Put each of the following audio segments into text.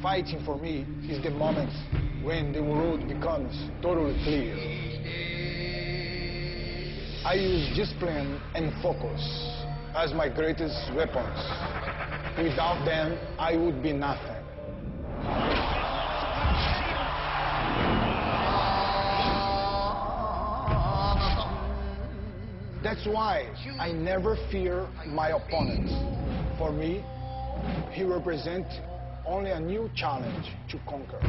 Fighting for me is the moment when the road becomes totally clear. I use discipline and focus as my greatest weapons. Without them, I would be nothing. That's why I never fear my opponent. For me, he represents only a new challenge to conquer.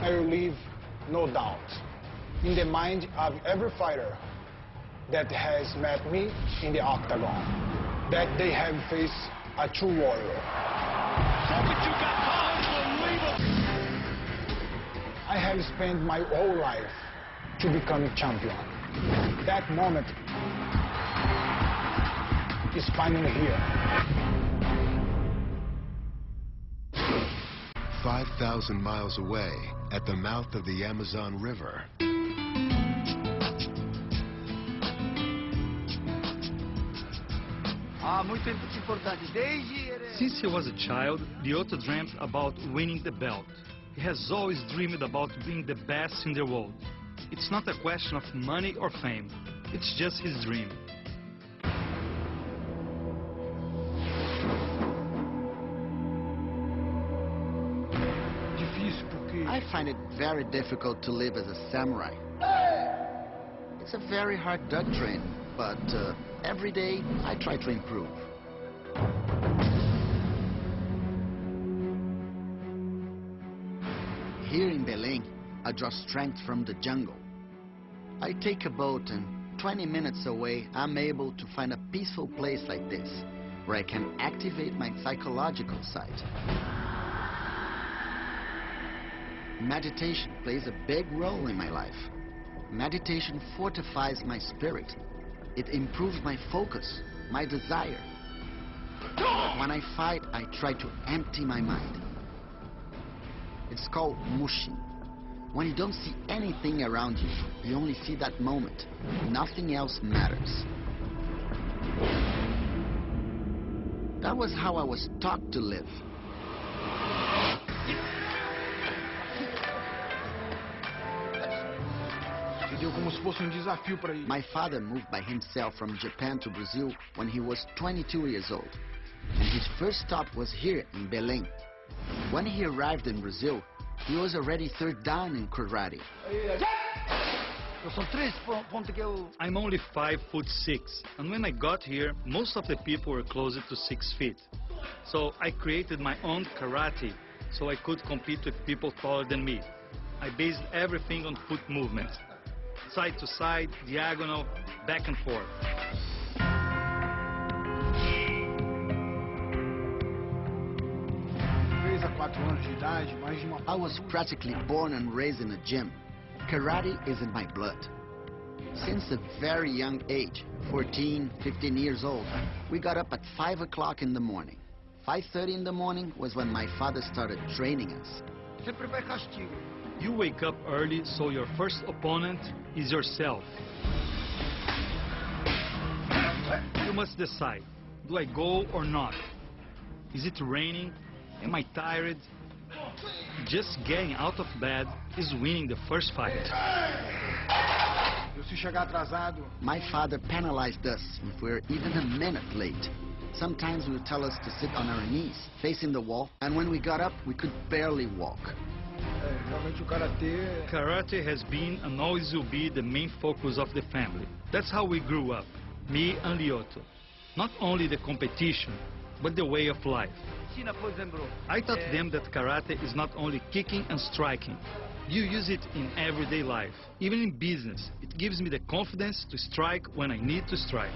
I will leave no doubt in the mind of every fighter that has met me in the octagon, that they have faced a true warrior. I have spent my whole life to become a champion. That moment is finally here. 5,000 miles away, at the mouth of the Amazon River, since he was a child, LYOTO dreamt about winning the belt. He has always dreamed about being the best in the world. It's not a question of money or fame. It's just his dream. I find it very difficult to live as a samurai. It's a very hard doctrine, but every day I try to improve. Here in Belém, I draw strength from the jungle. I take a boat and 20 minutes away, I'm able to find a peaceful place like this, where I can activate my psychological side. Meditation plays a big role in my life. Meditation fortifies my spirit. It improves my focus, my desire. When I fight, I try to empty my mind. It's called mushin. When you don't see anything around you, you only see that moment. Nothing else matters. That was how I was taught to live. My father moved by himself from Japan to Brazil when he was 22 years old. And his first stop was here in Belém. When he arrived in Brazil, he was already third dan in karate. I'm only 5'6", and when I got here, most of the people were closer to 6 feet. So I created my own karate, so I could compete with people taller than me. I based everything on foot movements. Side to side, diagonal, back and forth. I was practically born and raised in a gym. Karate is in my blood. Since a very young age, 14, 15 years old, we got up at 5 o'clock in the morning. 5:30 in the morning was when my father started training us. You wake up early, so your first opponent is yourself. You must decide, do I go or not? Is it raining? Am I tired? Just getting out of bed is winning the first fight. My father penalized us if we were even a minute late. Sometimes he would tell us to sit on our knees, facing the wall, and when we got up, we could barely walk. Karate has been and always will be the main focus of the family. That's how we grew up, me and LYOTO. Not only the competition, but the way of life. I taught them that karate is not only kicking and striking. You use it in everyday life, even in business. It gives me the confidence to strike when I need to strike.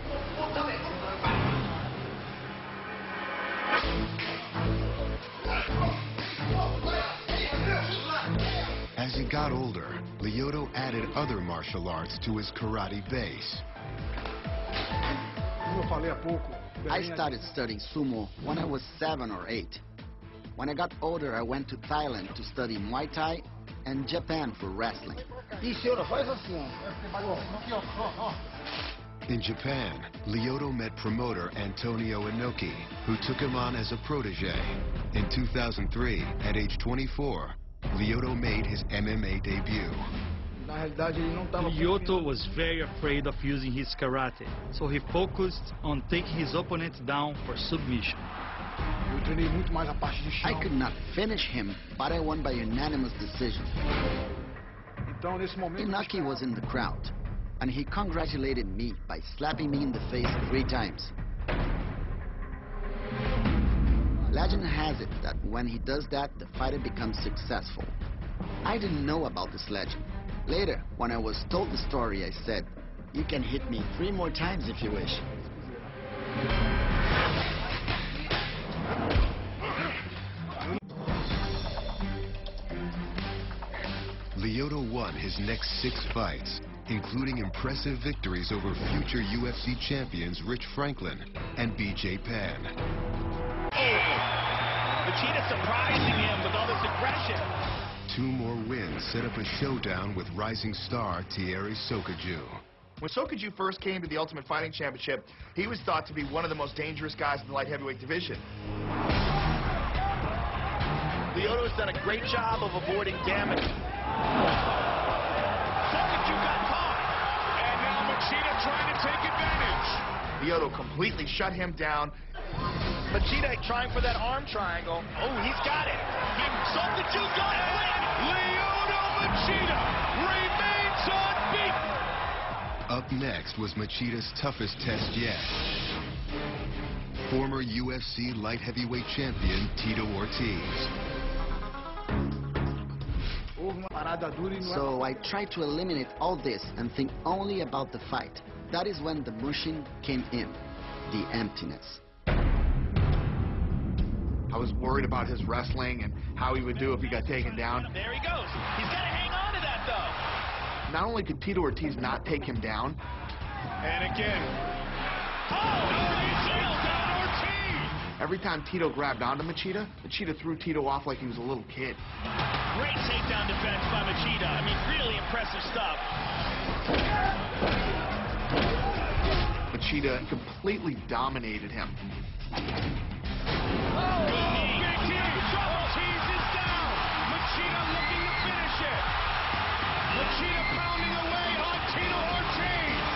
As he got older, LYOTO added other martial arts to his karate base. Como eu falei há pouco, I started studying sumo when I was 7 or 8. When I got older, I went to Thailand to study Muay Thai and Japan for wrestling. In Japan, LYOTO met promoter Antonio Inoki, who took him on as a protege. In 2003, at age 24, LYOTO made his MMA debut. LYOTO was very afraid of using his karate, so he focused on taking his opponent down for submission. Eu treinei muito mais a parte de I chão. could not finish him, but I won by unanimous decision. Então, nesse momento... Inoki was in the crowd, and he congratulated me by slapping me in the face 3 times. Legend has it that when he does that, the fighter becomes successful. I didn't know about this legend. Later, when I was told the story, I said, "You can hit me 3 more times if you wish." LYOTO won his next 6 fights, including impressive victories over future UFC champions Rich Franklin and BJ Penn. Machida surprising him with all this aggression. 2 more wins set up a showdown with rising star Thierry Sokaju. When Sokaju first came to the Ultimate Fighting Championship, he was thought to be one of the most dangerous guys in the light heavyweight division. LYOTO has done a great job of avoiding damage. Sokaju got caught. And now Machida trying to take advantage. LYOTO completely shut him down. Machida trying for that arm triangle. Oh, he's got it. Sokaju's going to win. LYOTO Machida remains unbeaten. Up next was Machida's toughest test yet. Former UFC light heavyweight champion Tito Ortiz. So I tried to eliminate all this and think only about the fight. That is when the Mushin came in, the emptiness. I was worried about his wrestling and how he would do if he got taken down. There he goes. He's got to hang on to that, though. Not only could Tito Ortiz not take him down, And again. Oh, he nailed down Ortiz. every time Tito grabbed onto Machida, Machida threw Tito off like he was a little kid. Great takedown defense by Machida. I mean, really impressive stuff. Machida completely dominated him. Good knee. Ortiz is down. Machida looking to finish it. Machida pounding away on Tito Ortiz.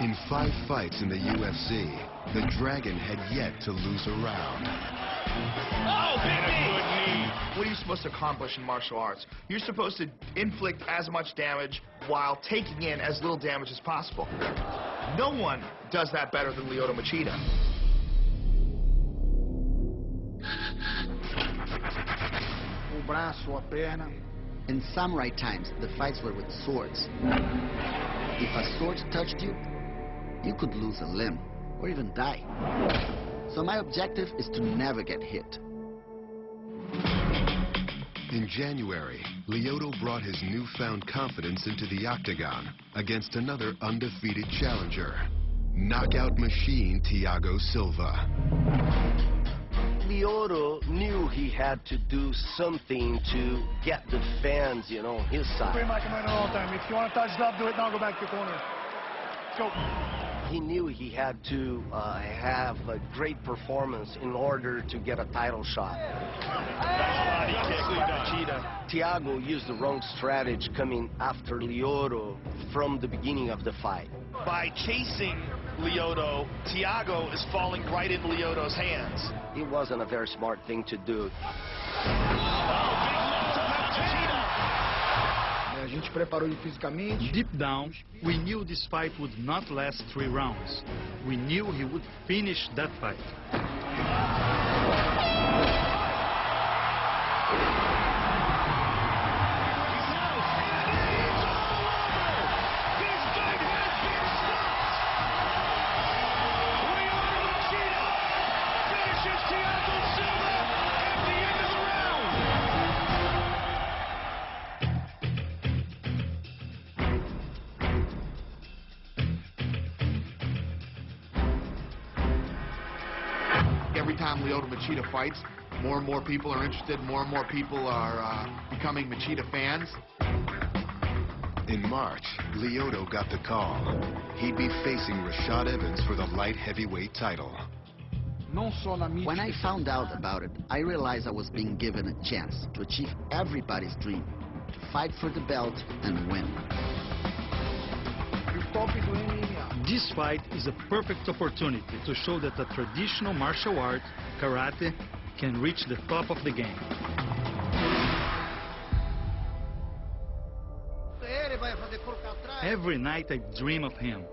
In 5 fights in the UFC, the Dragon had yet to lose a round. Oh, big knee. What are you supposed to accomplish in martial arts? You're supposed to inflict as much damage while taking in as little damage as possible. No one does that better than LYOTO Machida. O braço, a perna. In samurai times, the fights were with swords. If a sword touched you, you could lose a limb or even die. So my objective is to never get hit. In January, LYOTO brought his newfound confidence into the octagon against another undefeated challenger, knockout machine Thiago Silva. LYOTO knew he had to do something to get the fans, his side. Pretty much all the time. If you want to touch it up, do it now. Go back to the corner. Let's go. He knew he had to have a great performance in order to get a title shot. Body kick by Machida. Thiago used the wrong strategy coming after LYOTO from the beginning of the fight. By chasing LYOTO, Thiago is falling right into LYOTO's hands. It wasn't a very smart thing to do. Oh, big left by Machida. A gente preparou ele fisicamente. Deep down, we knew this fight would not last 3 rounds. We knew he would finish that fight. time LYOTO Machida fights, more and more people are interested, more and more people are becoming Machida fans. In March, LYOTO got the call. He'd be facing Rashad Evans for the light heavyweight title. When I found out about it, I realized I was being given a chance to achieve everybody's dream, to fight for the belt and win. This fight is a perfect opportunity to show that a traditional martial art, karate, can reach the top of the game. Every night I dream of him,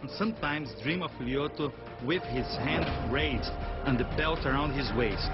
and sometimes dream of LYOTO with his hand raised and the belt around his waist.